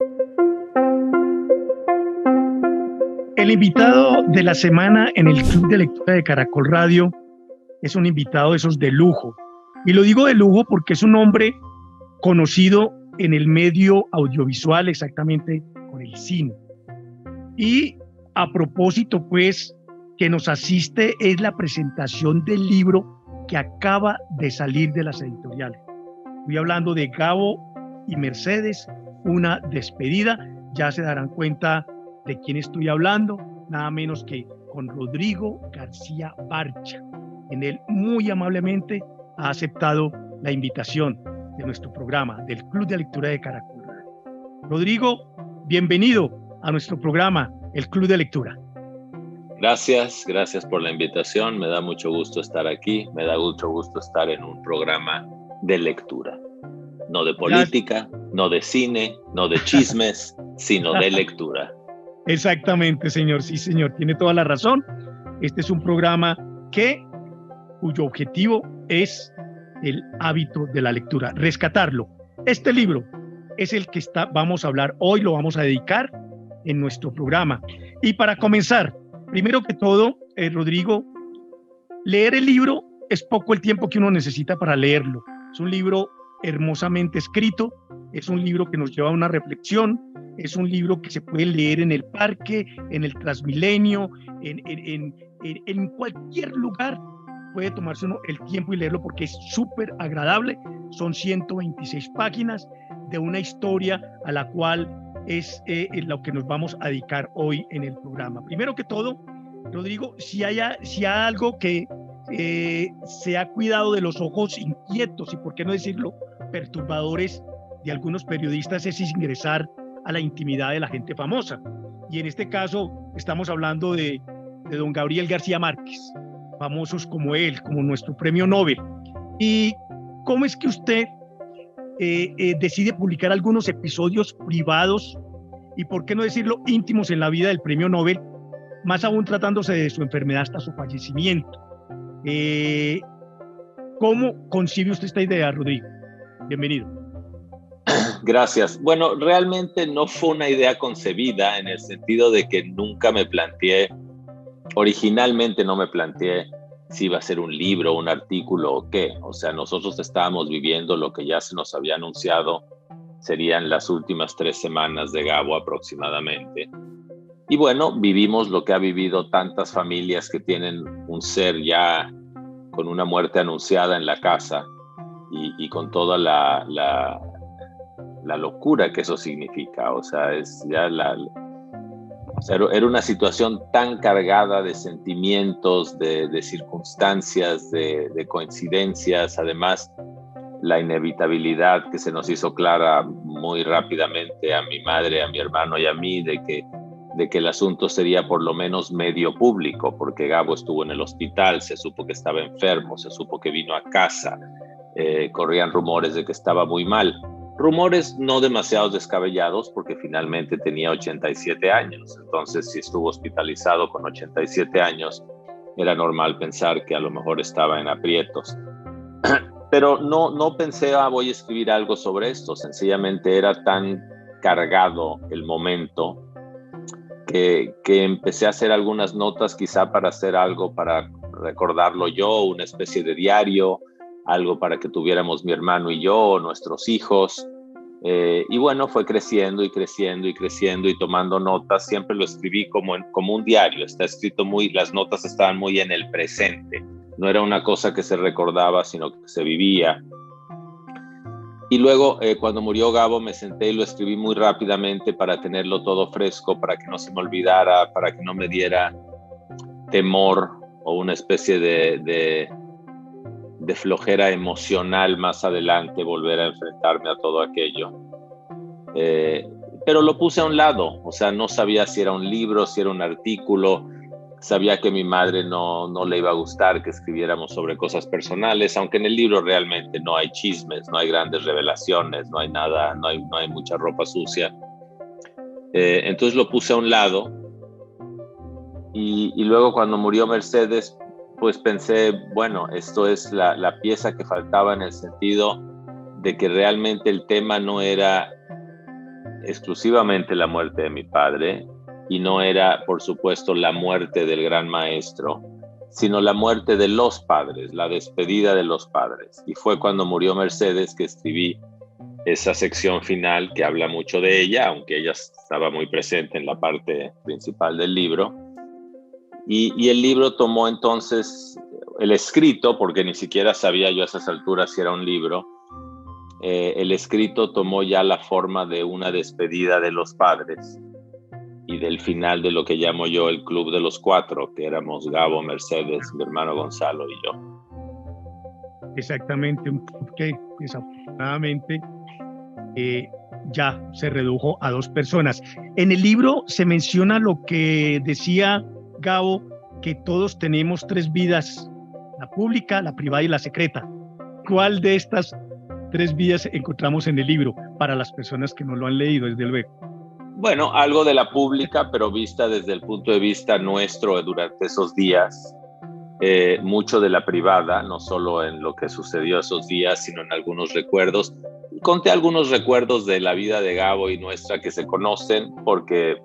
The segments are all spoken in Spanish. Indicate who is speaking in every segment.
Speaker 1: El invitado de la semana en el Club de Lectura de Caracol Radio es un invitado de esos de lujo. Y lo digo de lujo porque es un hombre conocido en el medio audiovisual, exactamente con el cine. Y a propósito, pues, que nos asiste es la presentación del libro que acaba de salir de las editoriales. Estoy hablando de Gabo y Mercedes, una despedida. Ya se darán cuenta de quién estoy hablando, nada menos que con Rodrigo García Barcha. En él muy amablemente ha aceptado la invitación de nuestro programa, del Club de Lectura de Caracol. Rodrigo, bienvenido a nuestro programa, el Club de Lectura.
Speaker 2: Gracias por la invitación. Me da mucho gusto estar aquí. Me da mucho gusto estar en un programa de lectura. No de política, no de cine, no de chismes, sino de lectura.
Speaker 1: Exactamente, señor. Sí, señor. Tiene toda la razón. Este es un programa cuyo objetivo es el hábito de la lectura, rescatarlo. Este libro es el que vamos a hablar hoy, lo vamos a dedicar en nuestro programa. Y para comenzar, primero que todo, Rodrigo, leer el libro es poco el tiempo que uno necesita para leerlo. Es un libro hermosamente escrito, es un libro que nos lleva a una reflexión, es un libro que se puede leer en el parque, en el Transmilenio, en cualquier lugar. Puede tomarse uno el tiempo y leerlo porque es súper agradable. Son 126 páginas de una historia a la cual es lo que nos vamos a dedicar hoy en el programa. Primero que todo, Rodrigo, si hay algo que se ha cuidado de los ojos inquietos y, por qué no decirlo, perturbadores de algunos periodistas, es ingresar a la intimidad de la gente famosa. Y en este caso estamos hablando de don Gabriel García Márquez, famosos como él, como nuestro premio Nobel. ¿Y cómo es que usted decide publicar algunos episodios privados y, por qué no decirlo, íntimos en la vida del premio Nobel, más aún tratándose de su enfermedad hasta su fallecimiento? ¿Cómo concibe usted esta idea, Rodrigo? Bienvenido.
Speaker 2: Gracias. Bueno, realmente no fue una idea concebida en el sentido de que nunca me planteé, originalmente no me planteé si iba a ser un libro, un artículo o qué. O sea, nosotros estábamos viviendo lo que ya se nos había anunciado serían las últimas 3 semanas de Gabo aproximadamente. Y bueno, vivimos lo que ha vivido tantas familias que tienen un ser ya con una muerte anunciada en la casa y con toda la locura que eso significa. O sea, era una situación tan cargada de sentimientos, de circunstancias, de coincidencias. Además, la inevitabilidad que se nos hizo clara muy rápidamente a mi madre, a mi hermano y a mí, de que el asunto sería por lo menos medio público, porque Gabo estuvo en el hospital, se supo que estaba enfermo, se supo que vino a casa, corrían rumores de que estaba muy mal. Rumores no demasiado descabellados, porque finalmente tenía 87 años. Entonces, si estuvo hospitalizado con 87 años, era normal pensar que a lo mejor estaba en aprietos. Pero no pensé, voy a escribir algo sobre esto. Sencillamente era tan cargado el momento que empecé a hacer algunas notas, quizá para hacer algo para recordarlo yo, una especie de diario, algo para que tuviéramos mi hermano y yo, nuestros hijos. Y bueno, fue creciendo y tomando notas. Siempre lo escribí como un diario. Está escrito las notas estaban muy en el presente. No era una cosa que se recordaba, sino que se vivía. Y luego, cuando murió Gabo, me senté y lo escribí muy rápidamente para tenerlo todo fresco, para que no se me olvidara, para que no me diera temor o una especie de flojera emocional más adelante volver a enfrentarme a todo aquello. Pero lo puse a un lado. O sea, no sabía si era un libro, si era un artículo. Sabía que a mi madre no le iba a gustar que escribiéramos sobre cosas personales, aunque en el libro realmente no hay chismes, no hay grandes revelaciones, no hay nada, no hay mucha ropa sucia. Entonces lo puse a un lado y luego cuando murió Mercedes, pues pensé, bueno, esto es la pieza que faltaba, en el sentido de que realmente el tema no era exclusivamente la muerte de mi padre y no era, por supuesto, la muerte del gran maestro, sino la muerte de los padres, la despedida de los padres. Y fue cuando murió Mercedes que escribí esa sección final que habla mucho de ella, aunque ella estaba muy presente en la parte principal del libro. Y el libro tomó entonces el escrito, porque ni siquiera sabía yo a esas alturas si era un libro. El escrito tomó ya la forma de una despedida de los padres y del final de lo que llamo yo el Club de los Cuatro, que éramos Gabo, Mercedes, mi hermano Gonzalo y yo.
Speaker 1: Exactamente, un club que desafortunadamente ya se redujo a 2 personas. En el libro se menciona lo que decía Gabo, que todos tenemos 3 vidas, la pública, la privada y la secreta. ¿Cuál de estas 3 vidas encontramos en el libro para las personas que no lo han leído, desde luego?
Speaker 2: Bueno, algo de la pública, pero vista desde el punto de vista nuestro durante esos días. Mucho de la privada, no solo en lo que sucedió esos días, sino en algunos recuerdos. Conté algunos recuerdos de la vida de Gabo y nuestra que se conocen porque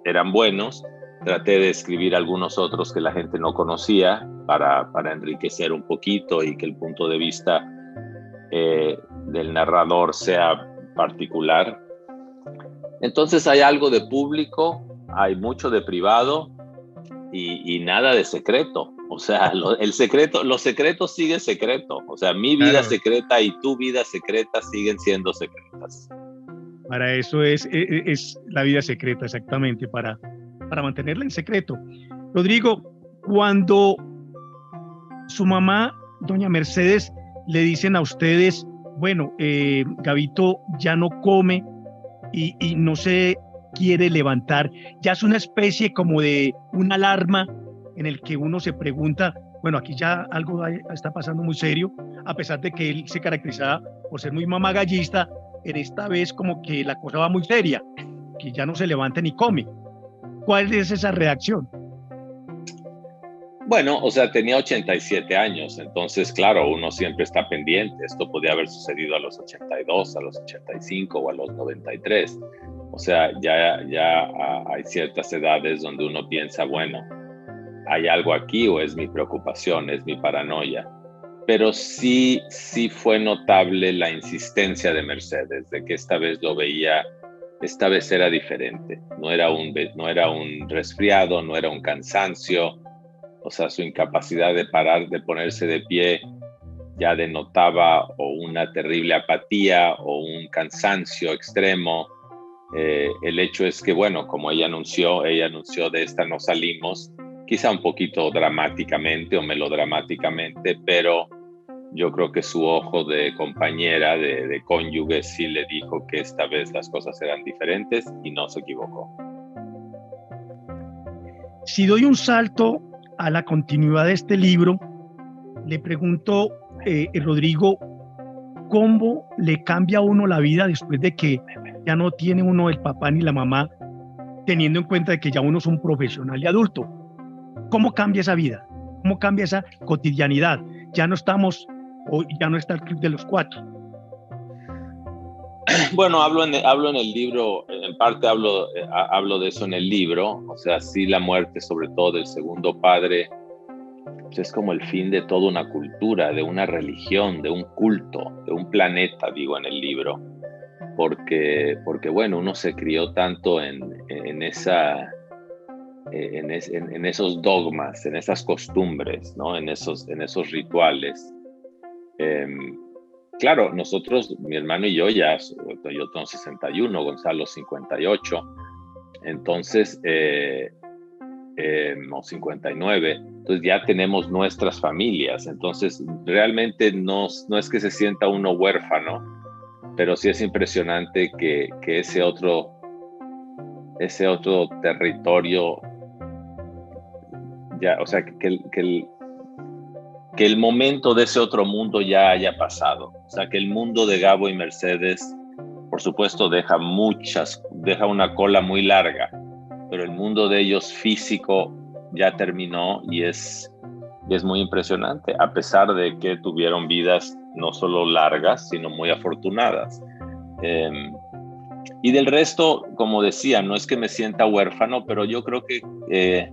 Speaker 2: eran buenos. Traté de escribir algunos otros que la gente no conocía para enriquecer un poquito y que el punto de vista del narrador sea particular. Entonces hay algo de público, hay mucho de privado y nada de secreto. O sea, los secretos siguen secreto. O sea, mi vida secreta y tu vida secreta siguen siendo secretas.
Speaker 1: Para eso es la vida secreta, exactamente, para mantenerla en secreto. Rodrigo, cuando su mamá, doña Mercedes, le dicen a ustedes, bueno, Gabito ya no come y no se quiere levantar, ya es una especie como de una alarma en el que uno se pregunta, bueno, aquí ya algo está pasando muy serio, a pesar de que él se caracterizaba por ser muy mamagallista, en esta vez como que la cosa va muy seria, que ya no se levanta ni come. ¿Cuál es esa reacción?
Speaker 2: Bueno, o sea, tenía 87 años, entonces, claro, uno siempre está pendiente. Esto podía haber sucedido a los 82, a los 85 o a los 93. O sea, ya hay ciertas edades donde uno piensa, bueno, hay algo aquí o es mi preocupación, es mi paranoia. Pero sí fue notable la insistencia de Mercedes, de que esta vez lo veía, esta vez era diferente. No era un resfriado, no era un cansancio. O sea, su incapacidad de parar, de ponerse de pie, ya denotaba o una terrible apatía o un cansancio extremo. El hecho es que, bueno, como ella anunció de esta no salimos, quizá un poquito dramáticamente o melodramáticamente, pero yo creo que su ojo de compañera, de cónyuge, sí le dijo que esta vez las cosas eran diferentes y no se equivocó.
Speaker 1: Si doy un salto a la continuidad de este libro, le pregunto, Rodrigo, ¿cómo le cambia a uno la vida después de que ya no tiene uno el papá ni la mamá, teniendo en cuenta de que ya uno es un profesional y adulto? ¿Cómo cambia esa vida? ¿Cómo cambia esa cotidianidad? Ya no está el Club de los Cuatro.
Speaker 2: Bueno, hablo en el libro, en parte hablo de eso en el libro. O sea, sí, la muerte, sobre todo del segundo padre, pues es como el fin de toda una cultura, de una religión, de un culto, de un planeta, digo en el libro. Porque bueno, uno se crió tanto en esos dogmas, en esas costumbres, ¿no? En esos rituales. Claro, nosotros, mi hermano y yo, yo tengo 61, Gonzalo 58, entonces, o 59, entonces ya tenemos nuestras familias, entonces realmente no es que se sienta uno huérfano, pero sí es impresionante que ese otro territorio, ya, o sea, que el momento de ese otro mundo ya haya pasado. O sea, que el mundo de Gabo y Mercedes, por supuesto, deja una cola muy larga, pero el mundo de ellos físico ya terminó y es muy impresionante, a pesar de que tuvieron vidas no solo largas, sino muy afortunadas. Y del resto, como decía, no es que me sienta huérfano, pero yo creo que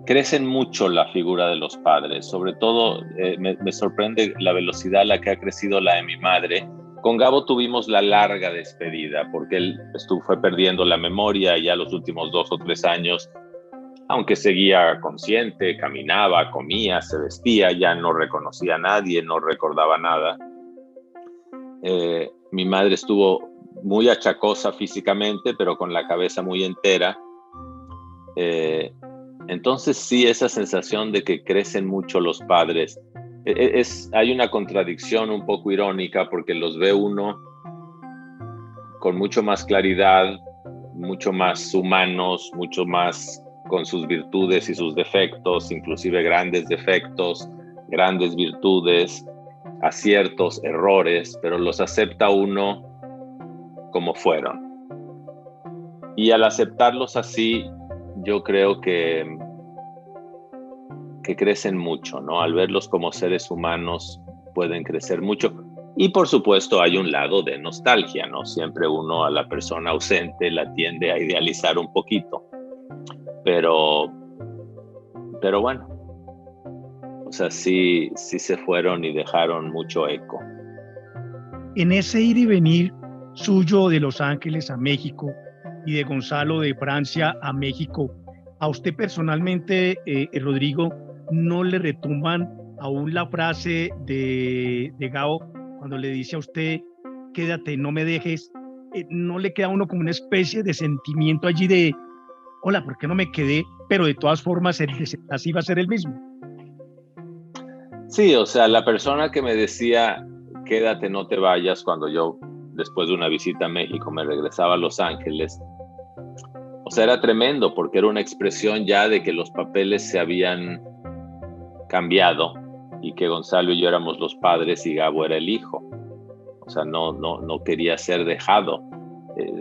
Speaker 2: crecen mucho la figura de los padres. Sobre todo, me sorprende la velocidad a la que ha crecido la de mi madre. Con Gabo tuvimos la larga despedida, porque él fue perdiendo la memoria ya los últimos 2 o 3 años, aunque seguía consciente, caminaba, comía, se vestía, ya no reconocía a nadie, no recordaba nada. Mi madre estuvo muy achacosa físicamente, pero con la cabeza muy entera. Entonces sí, esa sensación de que crecen mucho los padres, hay una contradicción un poco irónica, porque los ve uno con mucho más claridad, mucho más humanos, mucho más con sus virtudes y sus defectos, inclusive grandes defectos, grandes virtudes, aciertos, errores, pero los acepta uno como fueron. Y al aceptarlos así, yo creo que crecen mucho, ¿no? Al verlos como seres humanos, pueden crecer mucho. Y por supuesto hay un lado de nostalgia, ¿no? Siempre uno a la persona ausente la tiende a idealizar un poquito. Pero bueno, o sea, sí se fueron y dejaron mucho eco.
Speaker 1: En ese ir y venir suyo de Los Ángeles a México y de Gonzalo de Francia a México, ¿a usted personalmente, Rodrigo, no le retumban aún la frase de Gabo cuando le dice a usted, quédate, no me dejes? ¿No le queda a uno como una especie de sentimiento allí de, hola, ¿por qué no me quedé? Pero de todas formas, el desenlace iba a ser el mismo.
Speaker 2: Sí, o sea, la persona que me decía, quédate, no te vayas, cuando yo, después de una visita a México, me regresaba a Los Ángeles, o sea, era tremendo, porque era una expresión ya de que los papeles se habían cambiado y que Gonzalo y yo éramos los padres y Gabo era el hijo. O sea, no quería ser dejado.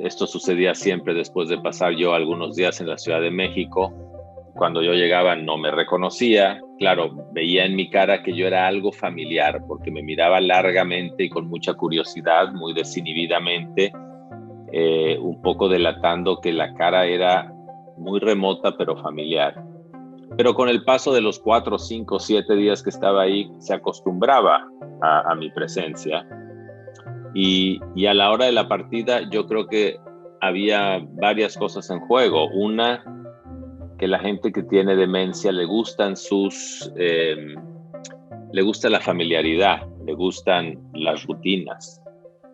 Speaker 2: Esto sucedía siempre después de pasar yo algunos días en la Ciudad de México. Cuando yo llegaba no me reconocía. Claro, veía en mi cara que yo era algo familiar, porque me miraba largamente y con mucha curiosidad, muy desinhibidamente, un poco delatando que la cara era muy remota pero familiar. Pero con el paso de los 4, 5, 7 días que estaba ahí, se acostumbraba a mi presencia. Y a la hora de la partida, yo creo que había varias cosas en juego. Una, que la gente que tiene demencia le gusta la familiaridad, le gustan las rutinas.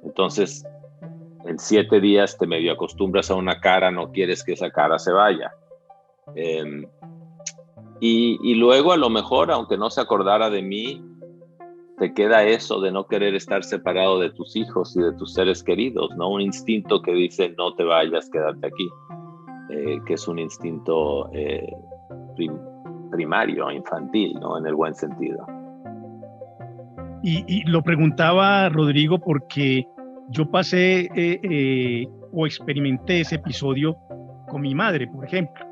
Speaker 2: Entonces, en 7 días te medio acostumbras a una cara, no quieres que esa cara se vaya. Y luego, a lo mejor, aunque no se acordara de mí, te queda eso de no querer estar separado de tus hijos y de tus seres queridos, ¿no? Un instinto que dice, no te vayas, quédate aquí, que es un instinto primario, infantil, ¿no? En el buen sentido.
Speaker 1: Y lo preguntaba, Rodrigo, porque yo pasé o experimenté ese episodio con mi madre, por ejemplo.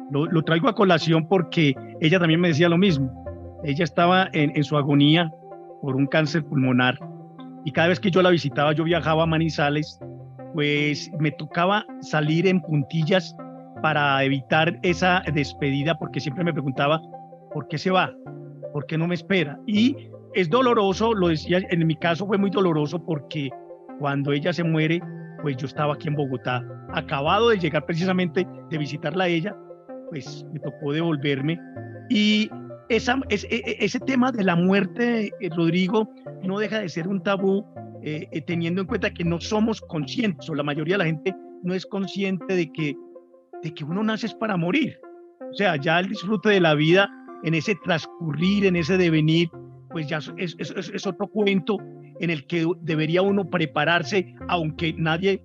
Speaker 1: Lo traigo a colación porque ella también me decía lo mismo. Ella estaba en su agonía por un cáncer pulmonar y cada vez que yo la visitaba, yo viajaba a Manizales, pues me tocaba salir en puntillas para evitar esa despedida, porque siempre me preguntaba, ¿por qué se va? ¿Por qué no me espera? Y es doloroso, lo decía, en mi caso fue muy doloroso porque cuando ella se muere, pues yo estaba aquí en Bogotá, acabado de llegar precisamente de visitarla a ella, pues me tocó devolverme. Y ese tema de la muerte, Rodrigo, no deja de ser un tabú, teniendo en cuenta que no somos conscientes, o la mayoría de la gente no es consciente de que uno nace es para morir. O sea, ya el disfrute de la vida, en ese transcurrir, en ese devenir, pues ya es otro cuento en el que debería uno prepararse, aunque nadie,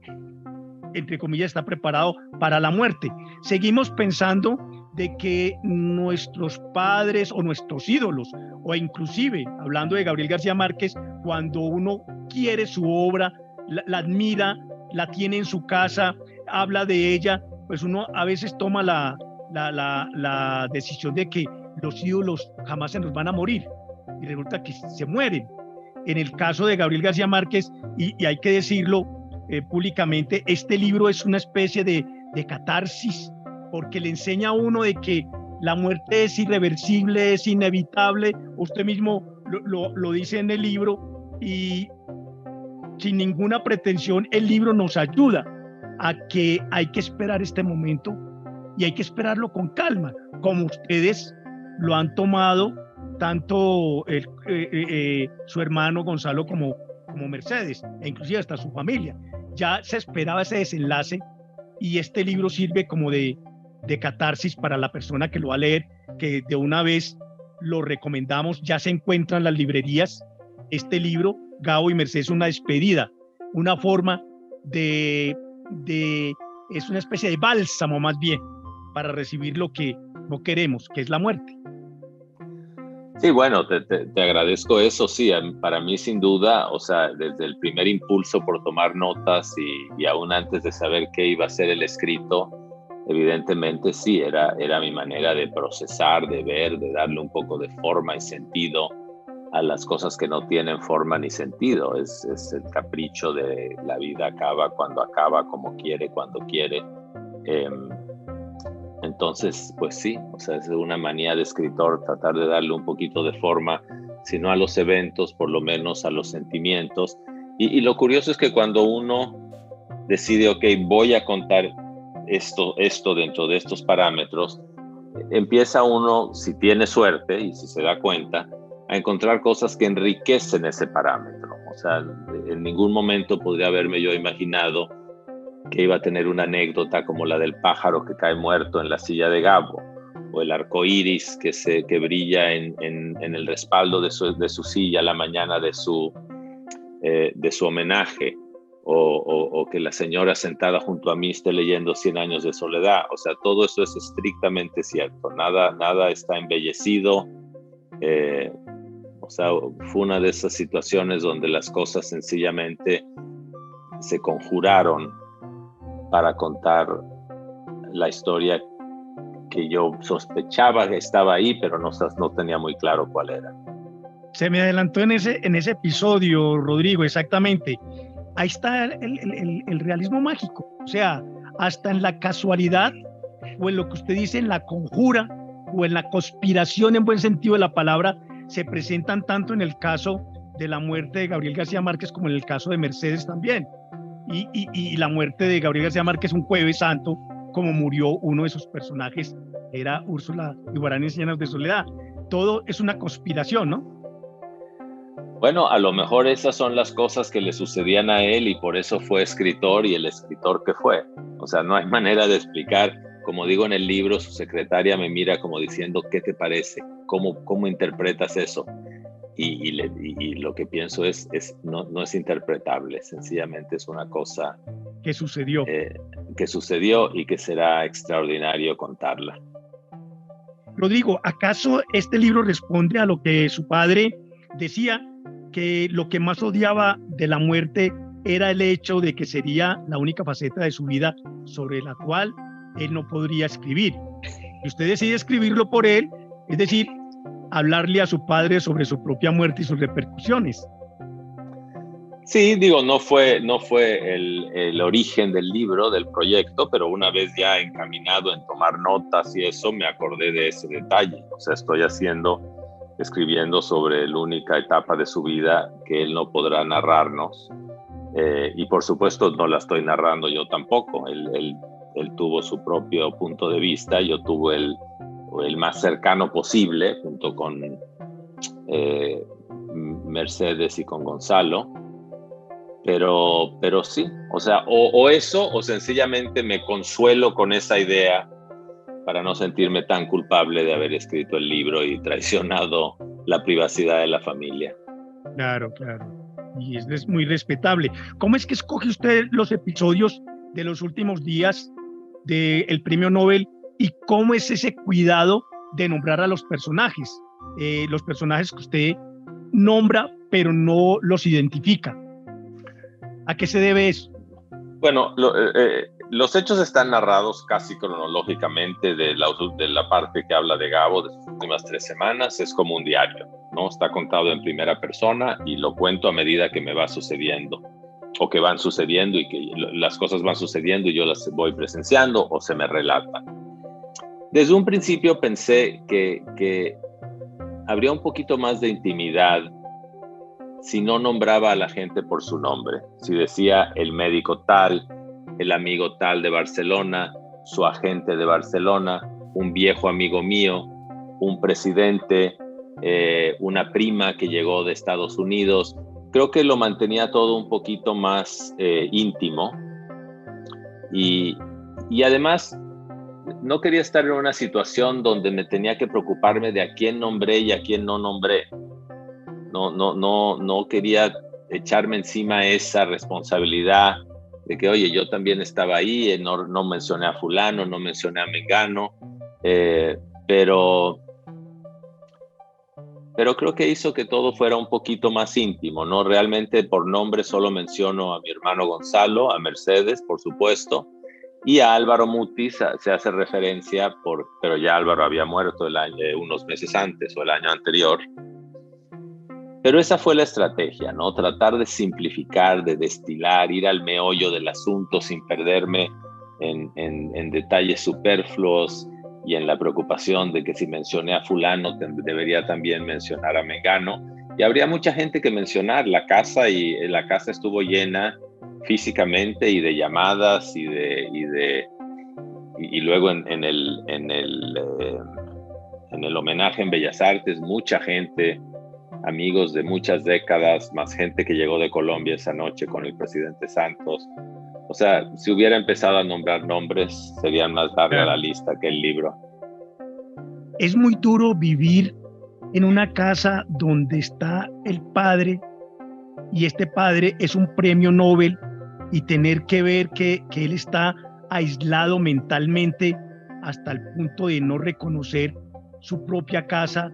Speaker 1: entre comillas, está preparado para la muerte. Seguimos pensando de que nuestros padres o nuestros ídolos, o inclusive, hablando de Gabriel García Márquez, cuando uno quiere su obra, la admira, la tiene en su casa, habla de ella, pues uno a veces toma la decisión de que los ídolos jamás se nos van a morir, y resulta que se mueren. En el caso de Gabriel García Márquez, y hay que decirlo, públicamente, este libro es una especie de catarsis, porque le enseña a uno de que la muerte es irreversible, es inevitable. Usted mismo lo dice en el libro, y sin ninguna pretensión el libro nos ayuda a que hay que esperar este momento y hay que esperarlo con calma, como ustedes lo han tomado, tanto su hermano Gonzalo como Mercedes, e inclusive hasta su familia. Ya se esperaba ese desenlace, y este libro sirve como de catarsis para la persona que lo va a leer, que de una vez lo recomendamos. Ya se encuentra en las librerías este libro, Gabo y Mercedes, una despedida, una forma es una especie de bálsamo más bien para recibir lo que no queremos, que es la muerte.
Speaker 2: Sí, bueno, te agradezco eso. Sí, para mí sin duda, o sea, desde el primer impulso por tomar notas y aún antes de saber qué iba a ser el escrito, evidentemente sí, era mi manera de procesar, de ver, de darle un poco de forma y sentido a las cosas que no tienen forma ni sentido. Es el capricho de la vida, acaba, como quiere, cuando quiere. Entonces, pues sí, o sea, es una manía de escritor tratar de darle un poquito de forma, si no a los eventos, por lo menos a los sentimientos. Y lo curioso es que cuando uno decide, ok, voy a contar esto dentro de estos parámetros, empieza uno, si tiene suerte y si se da cuenta, a encontrar cosas que enriquecen ese parámetro. O sea, en ningún momento podría haberme yo imaginado que iba a tener una anécdota como la del pájaro que cae muerto en la silla de Gabo, o el arco iris que brilla en el respaldo de su silla la mañana de su homenaje, o que la señora sentada junto a mí esté leyendo 100 años de soledad. O sea, todo eso es estrictamente cierto, nada está embellecido. O sea, fue una de esas situaciones donde las cosas sencillamente se conjuraron para contar la historia que yo sospechaba que estaba ahí, pero no tenía muy claro cuál era.
Speaker 1: Se me adelantó en ese episodio, Rodrigo, exactamente. Ahí está el realismo mágico. O sea, hasta en la casualidad, o en lo que usted dice, en la conjura, o en la conspiración en buen sentido de la palabra, se presentan tanto en el caso de la muerte de Gabriel García Márquez como en el caso de Mercedes también. Y la muerte de Gabriel García Márquez un jueves santo, como murió uno de sus personajes, era Úrsula Iguarán en 100 años de soledad. Todo es una conspiración, ¿no?
Speaker 2: Bueno, a lo mejor esas son las cosas que le sucedían a él y por eso fue escritor y el escritor que fue. O sea, no hay manera de explicar. Como digo en el libro, su secretaria me mira como diciendo, ¿qué te parece? ¿Cómo interpretas eso? Y lo que pienso no es interpretable, sencillamente es una cosa
Speaker 1: que sucedió
Speaker 2: y que será extraordinario contarla.
Speaker 1: Rodrigo, ¿acaso este libro responde a lo que su padre decía, que lo que más odiaba de la muerte era el hecho de que sería la única faceta de su vida sobre la cual él no podría escribir? Y usted decide escribirlo por él, es decir, hablarle a su padre sobre su propia muerte y sus repercusiones.
Speaker 2: Sí, digo, no fue el origen del libro, del proyecto, pero una vez ya encaminado en tomar notas y eso, me acordé de ese detalle. O sea, estoy escribiendo sobre la única etapa de su vida que él no podrá narrarnos. Y por supuesto no la estoy narrando yo tampoco. Él tuvo su propio punto de vista, yo tuve el más cercano posible, junto con Mercedes y con Gonzalo. Pero sí, o sea, o eso, o sencillamente me consuelo con esa idea para no sentirme tan culpable de haber escrito el libro y traicionado la privacidad de la familia.
Speaker 1: Claro. Y es muy respetable. ¿Cómo es que escoge usted los episodios de los últimos días del Premio Nobel y cómo es ese cuidado de nombrar a los personajes que usted nombra pero no los identifica? ¿A qué se debe eso?
Speaker 2: Bueno, los hechos están narrados casi cronológicamente de la parte que habla de Gabo, de sus últimas 3 semanas. Es como un diario, ¿no? Está contado en primera persona y lo cuento a medida que me va sucediendo. o que van sucediendo y que las cosas van sucediendo y yo las voy presenciando o se me relatan. Desde un principio pensé que habría un poquito más de intimidad si no nombraba a la gente por su nombre, si decía el médico tal, el amigo tal de Barcelona, su agente de Barcelona, un viejo amigo mío, un presidente, una prima que llegó de Estados Unidos. Creo que lo mantenía todo un poquito más íntimo y además no quería estar en una situación donde me tenía que preocuparme de a quién nombré y a quién no nombré. No quería echarme encima esa responsabilidad de que, oye, yo también estaba ahí, no mencioné a fulano, no mencioné a mengano, pero creo que hizo que todo fuera un poquito más íntimo, ¿no? Realmente por nombre solo menciono a mi hermano Gonzalo, a Mercedes, por supuesto, y a Álvaro Mutis se hace referencia, pero ya Álvaro había muerto unos meses antes o el año anterior. Pero esa fue la estrategia, ¿no? Tratar de simplificar, de destilar, ir al meollo del asunto sin perderme en detalles superfluos y en la preocupación de que si mencioné a fulano debería también mencionar a mengano. Y habría mucha gente que mencionar. La casa estuvo llena físicamente y de llamadas y luego en el homenaje en Bellas Artes, mucha gente, amigos de muchas décadas, más gente que llegó de Colombia esa noche con el presidente Santos. O sea, si hubiera empezado a nombrar nombres, sería más larga la lista que el libro.
Speaker 1: Es muy duro vivir en una casa donde está el padre y este padre es un premio Nobel y tener que ver que él está aislado mentalmente hasta el punto de no reconocer su propia casa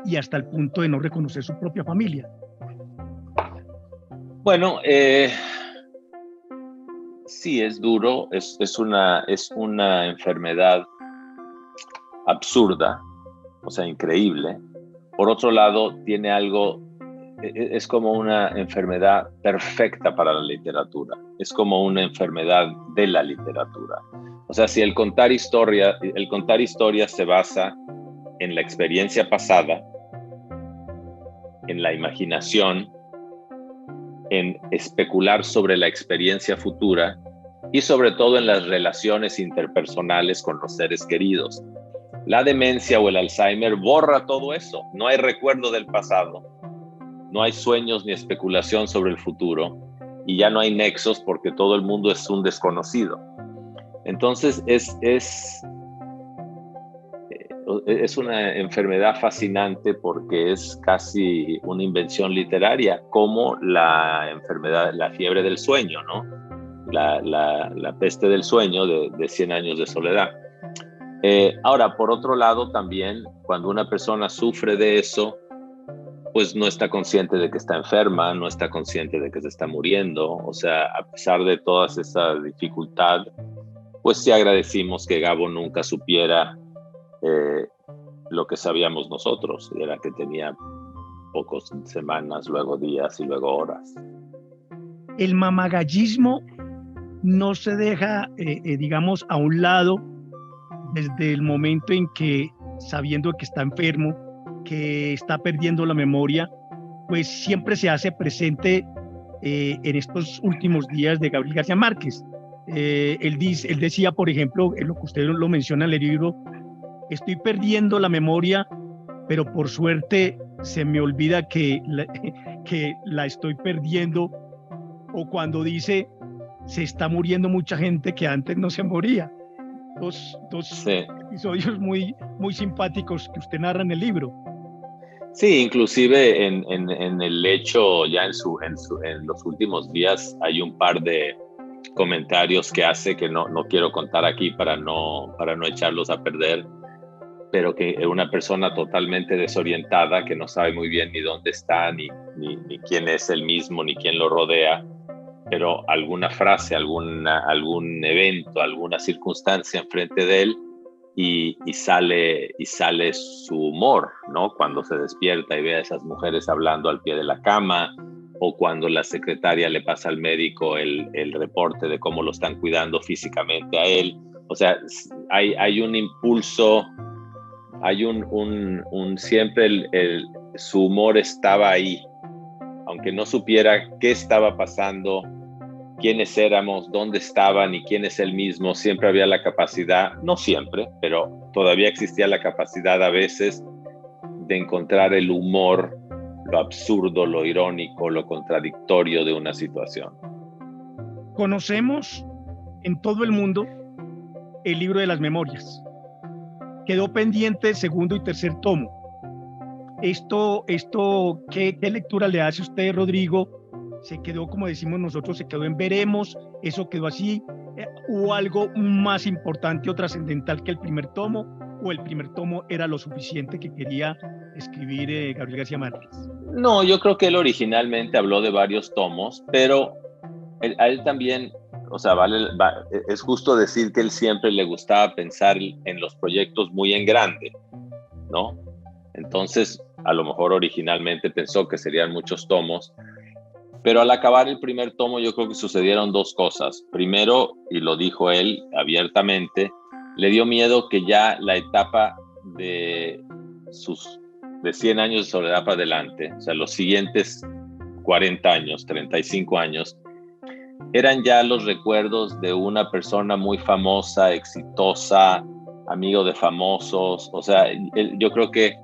Speaker 1: y hasta el punto de no reconocer su propia familia.
Speaker 2: Bueno, sí, es duro, es una enfermedad absurda, o sea, increíble. Por otro lado, tiene algo, es como una enfermedad perfecta para la literatura, es como una enfermedad de la literatura. O sea, si el contar historia se basa en la experiencia pasada, en la imaginación, en especular sobre la experiencia futura y sobre todo en las relaciones interpersonales con los seres queridos. La demencia o el Alzheimer borra todo eso. No hay recuerdo del pasado, no hay sueños ni especulación sobre el futuro y ya no hay nexos porque todo el mundo es un desconocido. Entonces es una enfermedad fascinante porque es casi una invención literaria, como la enfermedad, la fiebre del sueño, ¿no? La peste del sueño de 100 años de soledad. Ahora, por otro lado, también cuando una persona sufre de eso, pues no está consciente de que está enferma, no está consciente de que se está muriendo. O sea, a pesar de toda esa dificultad, pues sí agradecimos que Gabo nunca supiera lo que sabíamos nosotros, era que tenía pocas semanas, luego días y luego horas.
Speaker 1: El mamagallismo no se deja, digamos, a un lado desde el momento en que, sabiendo que está enfermo, que está perdiendo la memoria, pues siempre se hace presente en estos últimos días de Gabriel García Márquez. Él decía, por ejemplo, en lo que usted lo menciona en el libro, estoy perdiendo la memoria, pero por suerte se me olvida que la estoy perdiendo, o cuando dice, se está muriendo mucha gente que antes no se moría. Dos sí. Episodios muy simpáticos que usted narra en el libro.
Speaker 2: Sí, inclusive en el hecho, ya en los últimos días hay un par de comentarios que hace que no quiero contar aquí para no echarlos a perder, pero que es una persona totalmente desorientada, que no sabe muy bien ni dónde está, ni quién es él mismo, ni quién lo rodea, pero alguna frase, algún evento, alguna circunstancia enfrente de él y sale su humor, ¿no? Cuando se despierta y ve a esas mujeres hablando al pie de la cama, o cuando la secretaria le pasa al médico el reporte de cómo lo están cuidando físicamente a él. O sea, hay un impulso, hay siempre su humor estaba ahí, aunque no supiera qué estaba pasando, quiénes éramos, dónde estaban y quién es él mismo, siempre había la capacidad, no siempre, pero todavía existía la capacidad a veces de encontrar el humor, lo absurdo, lo irónico, lo contradictorio de una situación.
Speaker 1: Conocemos en todo el mundo el libro de las memorias. Quedó pendiente el segundo y tercer tomo. ¿Qué lectura le hace usted, Rodrigo? ¿Se quedó, como decimos nosotros, se quedó en veremos? ¿Eso quedó así? ¿Hubo algo más importante o trascendental que el primer tomo? ¿O el primer tomo era lo suficiente que quería escribir Gabriel García Márquez?
Speaker 2: No, yo creo que él originalmente habló de varios tomos, pero a él también, o sea, es justo decir que él siempre le gustaba pensar en los proyectos muy en grande, ¿no? Entonces, a lo mejor originalmente pensó que serían muchos tomos, pero al acabar el primer tomo yo creo que sucedieron dos cosas. Primero, y lo dijo él abiertamente, le dio miedo que ya la etapa de 100 años de soledad para adelante, o sea, los siguientes 40 años, 35 años, eran ya los recuerdos de una persona muy famosa, exitosa, amigo de famosos. O sea, yo creo que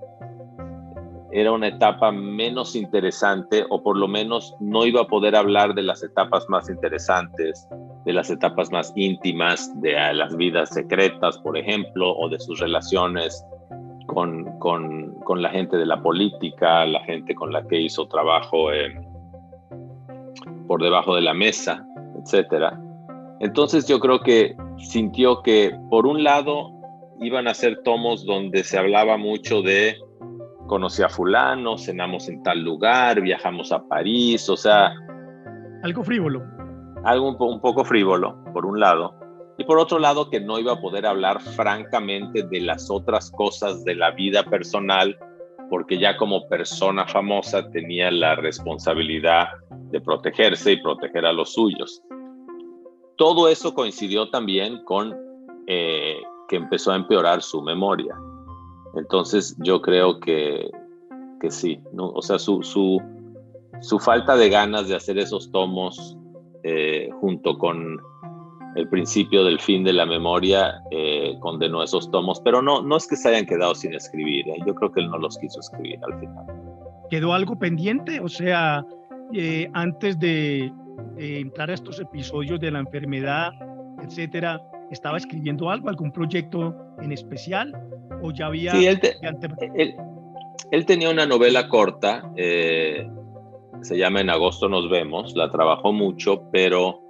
Speaker 2: era una etapa menos interesante, o por lo menos no iba a poder hablar de las etapas más interesantes, de las etapas más íntimas, de las vidas secretas, por ejemplo, o de sus relaciones con la gente de la política, la gente con la que hizo trabajo por debajo de la mesa, etcétera. Entonces yo creo que sintió que por un lado iban a ser tomos donde se hablaba mucho de conocí a fulano, cenamos en tal lugar, viajamos a París, o sea,
Speaker 1: algo frívolo.
Speaker 2: Algo un poco frívolo, por un lado, y por otro lado que no iba a poder hablar francamente de las otras cosas de la vida personal, porque ya como persona famosa tenía la responsabilidad de protegerse y proteger a los suyos. Todo eso coincidió también con que empezó a empeorar su memoria. Entonces yo creo que sí, ¿no? O sea, su falta de ganas de hacer esos tomos junto con el principio del fin de la memoria condenó esos tomos, pero no es que se hayan quedado sin escribir, yo creo que él no los quiso escribir al final.
Speaker 1: ¿Quedó algo pendiente? O sea, antes de entrar a estos episodios de la enfermedad, etcétera, ¿estaba escribiendo algo, algún proyecto en especial? ¿O ya había...?
Speaker 2: Sí, él tenía una novela corta, se llama En agosto nos vemos, la trabajó mucho, pero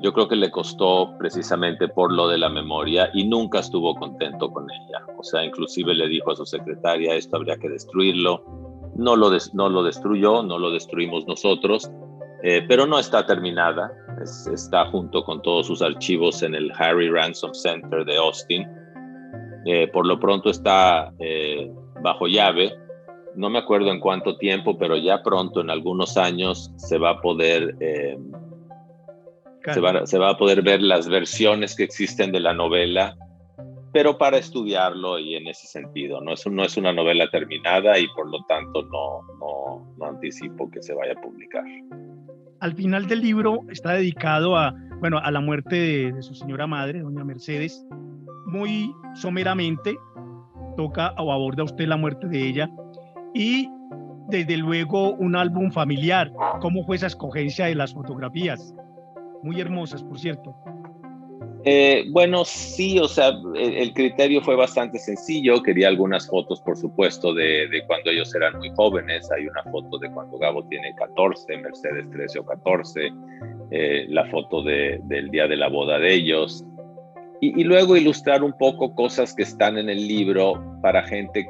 Speaker 2: yo creo que le costó precisamente por lo de la memoria y nunca estuvo contento con ella. O sea, inclusive le dijo a su secretaria, esto habría que destruirlo. No lo destruyó, no lo destruimos nosotros, pero no está terminada. Está junto con todos sus archivos en el Harry Ransom Center de Austin. Por lo pronto está bajo llave. No me acuerdo en cuánto tiempo, pero ya pronto, en algunos años, se va a poder se va a poder ver las versiones que existen de la novela, pero para estudiarlo y en ese sentido. No es una novela terminada y por lo tanto no anticipo que se vaya a publicar.
Speaker 1: Al final del libro está dedicado a la muerte de su señora madre, doña Mercedes. Muy someramente toca o aborda usted la muerte de ella y desde luego un álbum familiar. ¿Cómo fue esa escogencia de las fotografías? Muy hermosas, por cierto.
Speaker 2: Bueno, sí, o sea, el criterio fue bastante sencillo. Quería algunas fotos, por supuesto, de cuando ellos eran muy jóvenes. Hay una foto de cuando Gabo tiene 14, Mercedes 13 o 14, la foto del día de la boda de ellos. Y luego ilustrar un poco cosas que están en el libro para gente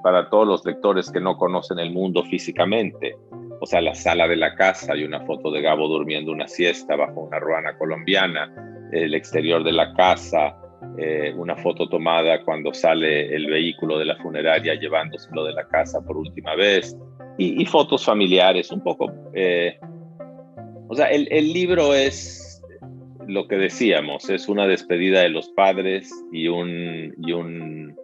Speaker 2: para todos los lectores que no conocen el mundo físicamente. O sea, la sala de la casa, hay una foto de Gabo durmiendo una siesta bajo una ruana colombiana, el exterior de la casa, una foto tomada cuando sale el vehículo de la funeraria llevándoselo de la casa por última vez. y fotos familiares, un poco. O sea, el libro es lo que decíamos, es una despedida de los padres y un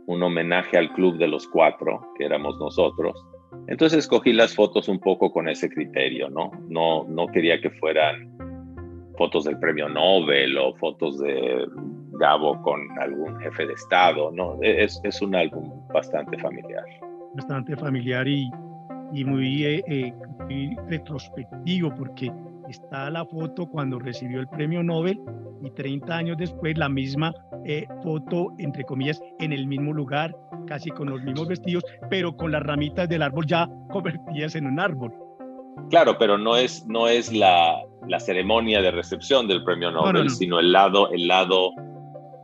Speaker 2: homenaje al club de los 4, que éramos nosotros. Entonces escogí las fotos un poco con ese criterio, ¿no? No quería que fueran fotos del premio Nobel o fotos de Gabo con algún jefe de Estado, ¿no? Es un álbum bastante familiar.
Speaker 1: Bastante familiar y muy retrospectivo, porque está la foto cuando recibió el premio Nobel y 30 años después la misma foto, entre comillas, en el mismo lugar, casi con los mismos vestidos, pero con las ramitas del árbol ya convertidas en un árbol.
Speaker 2: Claro, pero no es la ceremonia de recepción del premio Nobel, no. Sino el lado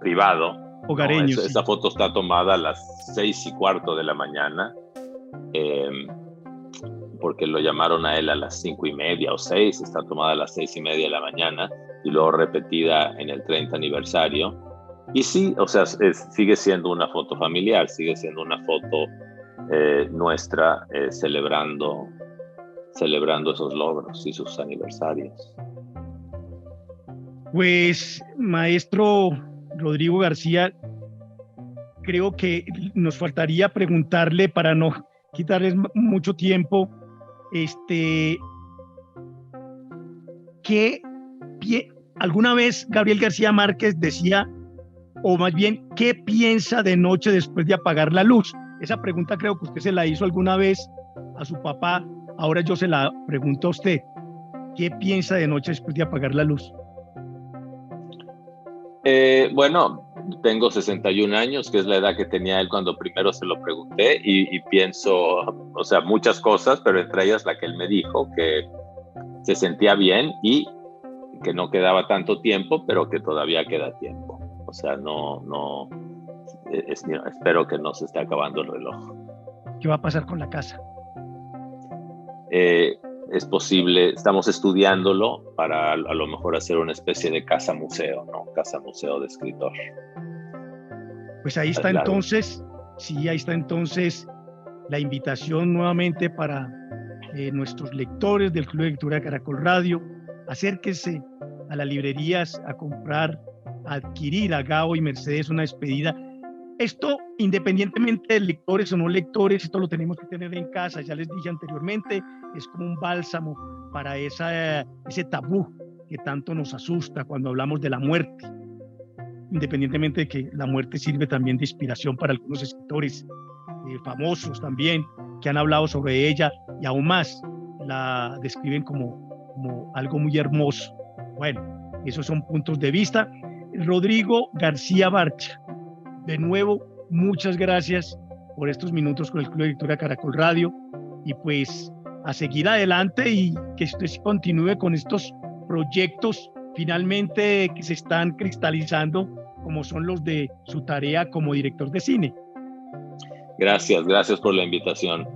Speaker 2: privado.
Speaker 1: Hogareño.
Speaker 2: ¿no? Esa foto está tomada a las 6:15 de la mañana, porque lo llamaron a él a las 5:30 o 6, está tomada a las 6:30 de la mañana y luego repetida en el 30 aniversario. Y sí, o sea, sigue siendo una foto familiar, sigue siendo una foto nuestra celebrando esos logros y sus aniversarios.
Speaker 1: Pues, maestro Rodrigo García, creo que nos faltaría preguntarle, para no quitarles mucho tiempo, ¿alguna vez Gabriel García Márquez decía, o más bien, qué piensa de noche después de apagar la luz? Esa pregunta creo que usted se la hizo alguna vez a su papá. Ahora yo se la pregunto a usted. ¿Qué piensa de noche después de apagar la luz?
Speaker 2: Bueno, tengo 61 años, que es la edad que tenía él cuando primero se lo pregunté, y pienso, o sea, muchas cosas, pero entre ellas la que él me dijo, que se sentía bien y que no quedaba tanto tiempo, pero que todavía queda tiempo. O sea, espero que no se esté acabando el reloj.
Speaker 1: ¿Qué va a pasar con la casa?
Speaker 2: Es posible, estamos estudiándolo para a lo mejor hacer una especie de casa museo, ¿no? Casa museo de escritor.
Speaker 1: Pues ahí está entonces, sí, ahí está entonces la invitación nuevamente para nuestros lectores del Club de Lectura de Caracol Radio. Acérquense a las librerías a comprar, a adquirir a Gabo y Mercedes Una despedida. Esto, independientemente de lectores o no lectores, esto lo tenemos que tener en casa. Ya les dije anteriormente, es como un bálsamo para ese tabú que tanto nos asusta cuando hablamos de la muerte. Independientemente de que la muerte sirve también de inspiración para algunos escritores famosos también, que han hablado sobre ella y aún más la describen como algo muy hermoso. Bueno, esos son puntos de vista. Rodrigo García Barcha, de nuevo, muchas gracias por estos minutos con el Club de Lectura Caracol Radio, y pues a seguir adelante y que usted continúe con estos proyectos finalmente que se están cristalizando, como son los de su tarea como director de cine.
Speaker 2: Gracias por la invitación.